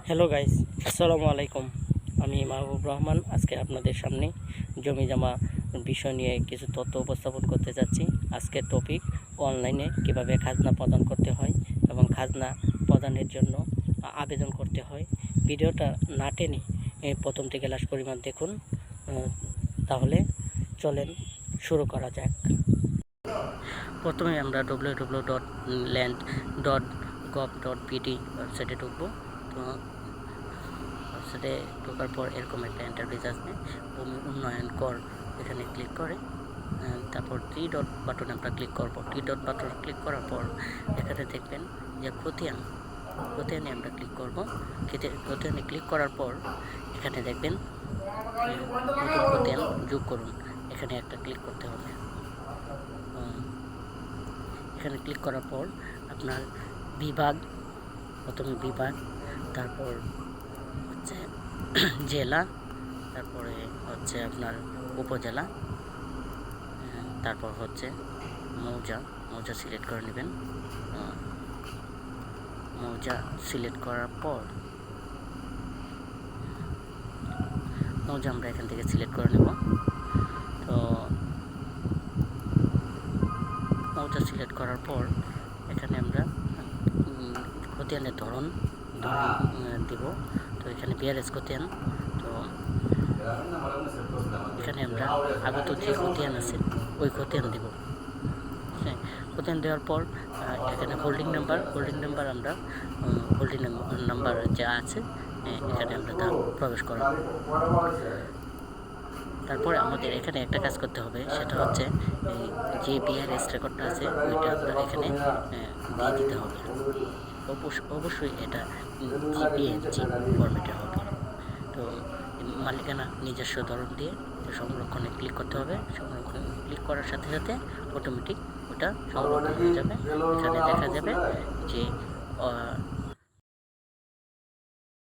Hello guys, আসসালামু আলাইকুম। আমি মাহবুব রহমান আজকে আপনাদের সামনে জমি জমা বিষয় নিয়ে কিছু তথ্য উপস্থাপন করতে যাচ্ছি। আজকের টপিক অনলাইনে কিভাবে খাজনা প্রদান করতে হয় এবং খাজনা প্রদানের জন্য আবেদন করতে হয়। ভিডিওটা না টেনে প্রথম থেকে লাস্ট পরিমাণ দেখুন। তাহলে চলেন শুরু করা যাক। প্রথমে আমরা www.land.gov.pd ওয়েবসাইটে ঢুকবো। তো ওয়েবসাইটে ঢোকার পর এরকম একটা ইন্টারফেস আসবে, ভূমি উন্নয়ন কর, এখানে ক্লিক করে তারপর থ্রি ডট বাটনে আমরা ক্লিক করব। থ্রি ডট বাটন ক্লিক করার পর এখানে দেখবেন যে খতিয়ানে আমরা ক্লিক করব। খতিয়ানে ক্লিক করার পর এখানে দেখবেন নতুন খতিয়ান যোগ করুন, এখানে একটা ক্লিক করতে হবে। এখানে ক্লিক করার পর আপনার বিভাগ, প্রথমে বিভাগ, তারপর হচ্ছে জেলা, তারপরে হচ্ছে আপনার উপজেলা, তারপর হচ্ছে মৌজা সিলেক্ট করে নেবেন। মৌজা সিলেক্ট করার পর মৌজা আমরা এখান থেকে সিলেক্ট করে নেব। তো মৌজা সিলেক্ট করার পর এখানে আমরা খতিয়ানের ধরন দিব। তো এখানে বিআরএস খতিয়ান। তো এখানে আমরা আগত যে খতিয়ান আছে ওই খতিয়ান দিব। হ্যাঁ, খতিয়ান দেওয়ার পর এখানে হোল্ডিং নাম্বার আমরা হোল্ডিং নাম্বার যা আছে এখানে আমরা তা প্রবেশ করাব। তারপরে আমাদের এখানে একটা কাজ করতে হবে, সেটা হচ্ছে যে বিআরএস রেকর্ডটা আছে ওইটা আমরা এখানে দিয়ে দিতে হবে। অবশ্যই এটা জিপিএনজি ফরম্যাটে হবে। তো মালিকানা নিজস্ব ধরন দিয়ে সংরক্ষণে ক্লিক করতে হবে। সংরক্ষণ ক্লিক করার সাথে সাথে অটোমেটিক ওটা সংরক্ষণ হয়ে যাবে। এখানে দেখা যাবে যে